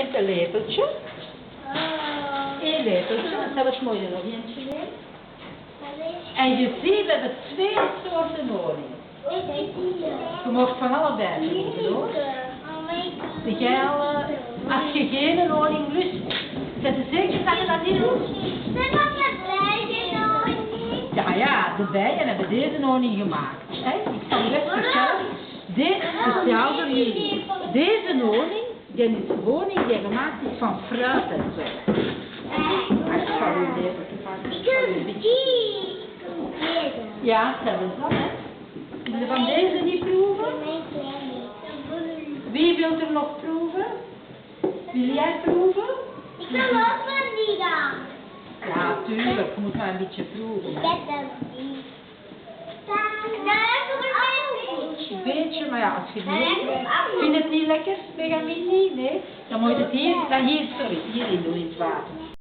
neemt een lepeltje. Eén lepeltje, en zelfs mooi er nog eentje nemen. En je ziet, we hebben 2 soorten honing. Je mag van allebei proeven hoor. Zeg jij al, als je geen honing lust, zet je zeker dat je dat niet doet? Ja, de bijen hebben deze honing gemaakt. Ik zal je best vertellen, dit is speciaal voor jullie. Deze honing, die is honing die gemaakt is van fruit en zo. Ik zal u even pakken. Ja, dat is dat, hè. Wil je van deze niet proeven? Wie wil er nog proeven? Wil jij proeven? Ik wil ook van die dan. Ja, tuurlijk. Je moet maar een beetje proeven. Ik heb dat niet. Een beetje, maar ja, als je niet... Vind je het niet lekker, Megamini? Nee? Dan moet je het hier, sorry, hierin doen in het water.